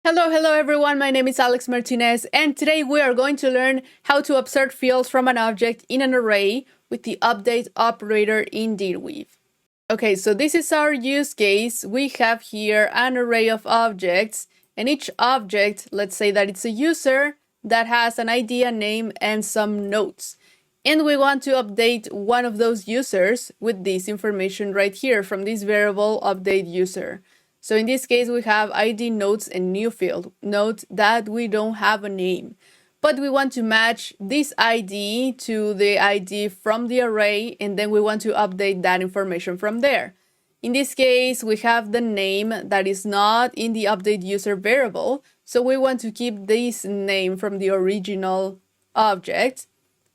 Hello everyone, my name is Alex Martinez, and today we are going to learn how to upsert fields from an object in an array with the update operator in DataWeave. Okay, so this is our use case. We have here an array of objects, and each object, let's say that it's a user that has an ID, a name, and some nodes. And we want to update one of those users with this information right here from this variable update user. So in this case, we have ID nodes and new field. Note that we don't have a name, but we want to match this ID to the ID from the array, and then we want to update that information from there. In this case, we have the name that is not in the update user variable, so we want to keep this name from the original object.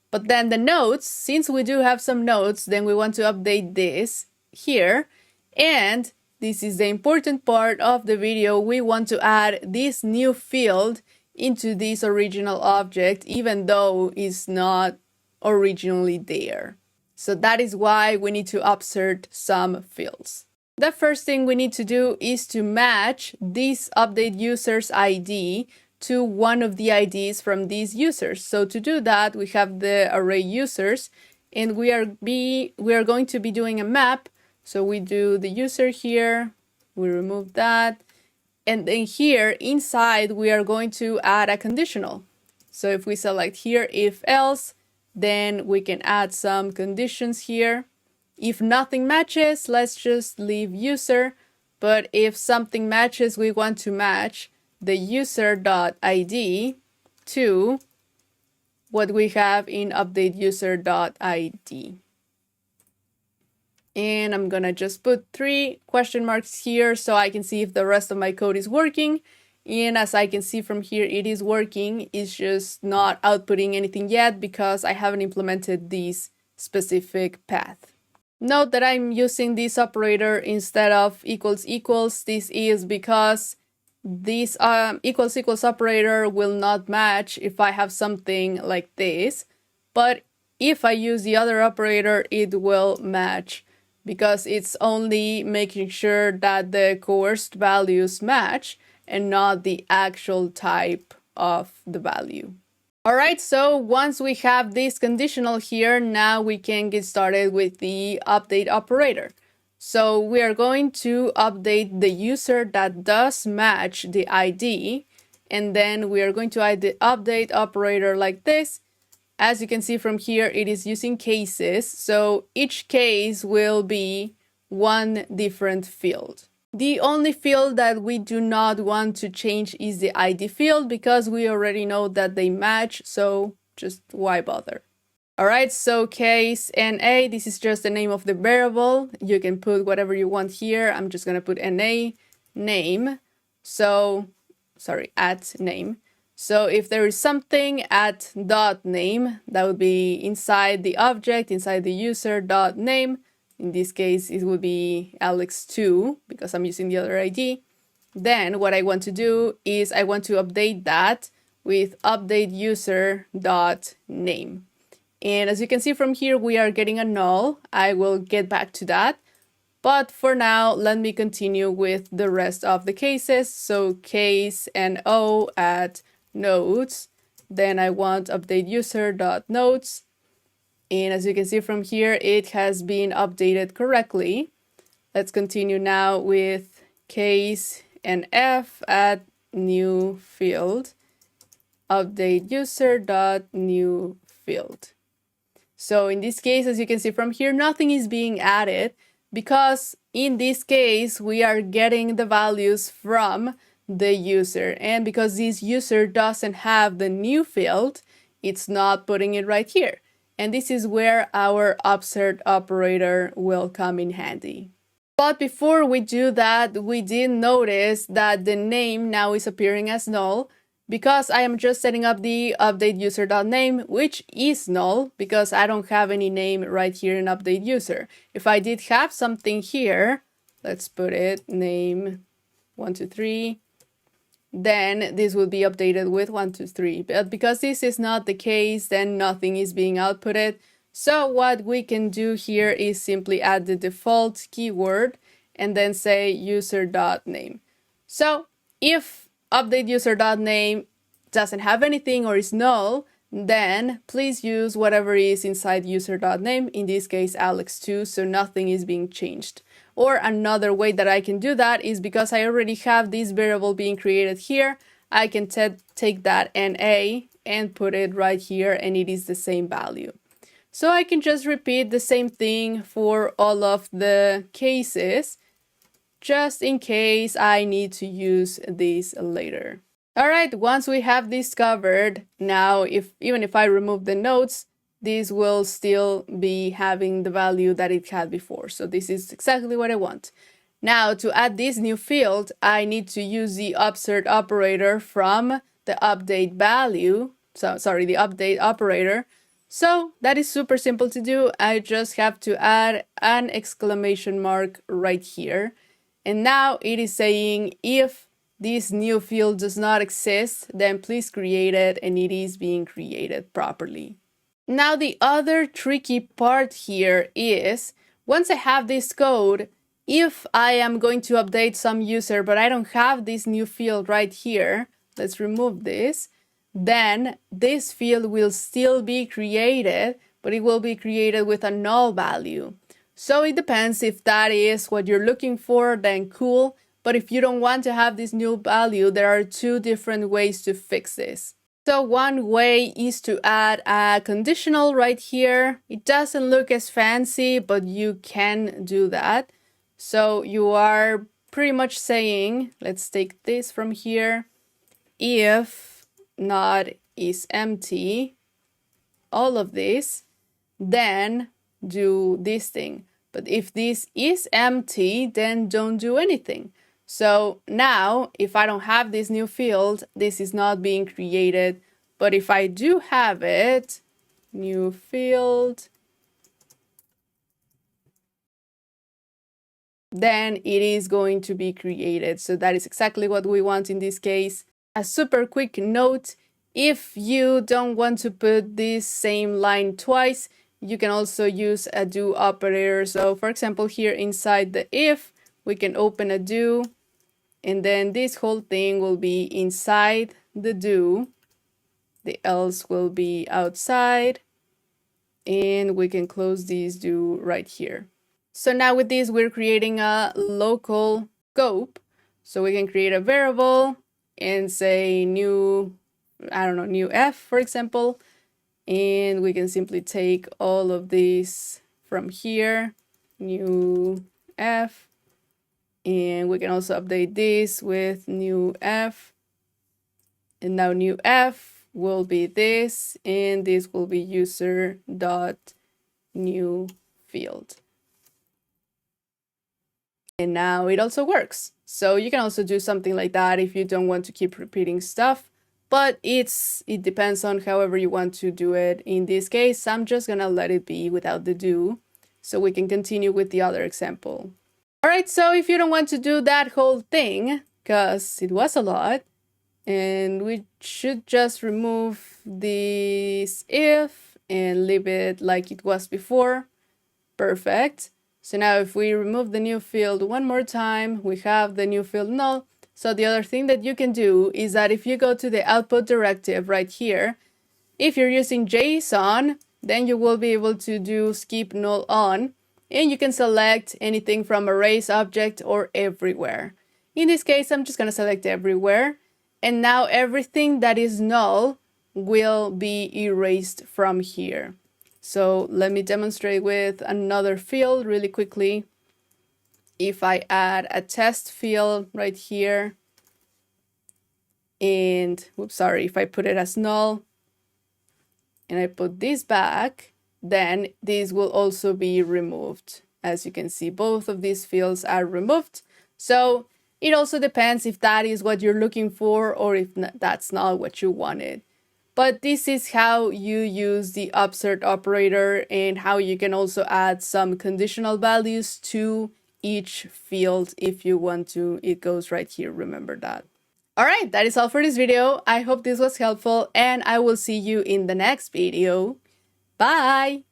But then the nodes, since we do have some nodes, then we want to update this here, and this is the important part of the video. We want to add this new field into this original object, even though it's not originally there. So that is why we need to upsert some fields. The first thing we need to do is to match this update user's ID to one of the IDs from these users. So to do that, we have the array users, and we are going to be doing a map. So we do the user here, we remove that, and then here inside we are going to add a conditional. So if we select here if else, then we can add some conditions here. If nothing matches, let's just leave user, but if something matches, we want to match the user.id to what we have in update user.id. And I'm gonna just put 3 question marks here so I can see if the rest of my code is working. And as I can see from here, it is working. It's just not outputting anything yet because I haven't implemented this specific path. Note that I'm using this operator instead of equals equals. This is because this equals equals operator will not match if I have something like this. But if I use the other operator, it will match, because it's only making sure that the coerced values match and not the actual type of the value. All right, so once we have this conditional here, now we can get started with the update operator. So we are going to update the user that does match the ID, and then we are going to add the update operator like this. As you can see from here, it is using cases, so each case will be one different field. The only field that we do not want to change is the ID field, because we already know that they match, so just why bother? Alright, so case NA, this is just the name of the variable. You can put whatever you want here. I'm just gonna put NA name, at name. So if there is something at dot name, that would be inside the object, inside the user dot name. In this case, it would be Alex2 because I'm using the other ID. Then what I want to do is I want to update that with update user dot name. And as you can see from here, we are getting a null. I will get back to that. But for now, let me continue with the rest of the cases. So case NO at nodes, then I want update user.nodes, and as you can see from here, it has been updated correctly. Let's continue now with case NF at new field, update user.new field. So in this case, as you can see from here, nothing is being added because in this case we are getting the values from the user, and because this user doesn't have the new field, it's not putting it right here. And this is where our upsert operator will come in handy. But before we do that, we did notice that the name now is appearing as null because I am just setting up the update user.name, which is null because I don't have any name right here in update user. If I did have something here, let's put it name 123, then this will be updated with 123. But because this is not the case, then nothing is being outputted. So what we can do here is simply add the default keyword and then say user.name. So if update user.name doesn't have anything or is null, then please use whatever is inside user.name, in this case Alex2, so nothing is being changed. Or another way that I can do that is because I already have this variable being created here, I can take that NA and put it right here, and it is the same value. So I can just repeat the same thing for all of the cases, just in case I need to use this later. Alright, once we have this covered, now even if I remove the nodes, this will still be having the value that it had before. So this is exactly what I want. Now to add this new field, I need to use the upsert operator from the update value. The update operator. So that is super simple to do. I just have to add an exclamation mark right here. And now it is saying if this new field does not exist, then please create it, and it is being created properly. Now the other tricky part here is, once I have this code, if I am going to update some user but I don't have this new field right here, let's remove this, then this field will still be created, but it will be created with a null value. So it depends. If that is what you're looking for, then cool. But if you don't want to have this new value, there are two different ways to fix this. So one way is to add a conditional right here. It doesn't look as fancy, but you can do that. So you are pretty much saying, let's take this from here, if not is empty, all of this, then do this thing. But if this is empty, then don't do anything. So now, if I don't have this new field, this is not being created. But if I do have it, new field, then it is going to be created. So that is exactly what we want in this case. A super quick note, if you don't want to put this same line twice, you can also use a do operator. So for example, here inside the if, we can open a do, and then this whole thing will be inside the do, the else will be outside, and we can close this do right here. So now with this, we're creating a local scope. So we can create a variable and say new, new f, for example, and we can simply take all of these from here, new f, and we can also update this with new f, and now new f will be this, and this will be user dot new field. And now it also works. So you can also do something like that if you don't want to keep repeating stuff, but it depends on however you want to do it. In this case, I'm just gonna let it be without the do, so we can continue with the other example. All right, so if you don't want to do that whole thing, because it was a lot, and we should just remove this if and leave it like it was before. Perfect. So now if we remove the new field one more time, we have the new field null. So the other thing that you can do is that if you go to the output directive right here, if you're using JSON, then you will be able to do skipNullOn, and you can select anything from arrays, object, or everywhere. In this case, I'm just going to select everywhere. And now everything that is null will be erased from here. So let me demonstrate with another field really quickly. If I add a test field right here, and if I put it as null, and I put this back, then this will also be removed. As you can see, both of these fields are removed. So it also depends if that is what you're looking for or if that's not what you wanted. But this is how you use the upsert operator and how you can also add some conditional values to each field if you want to. It goes right here, remember that. All right, that is all for this video. I hope this was helpful, and I will see you in the next video. Bye!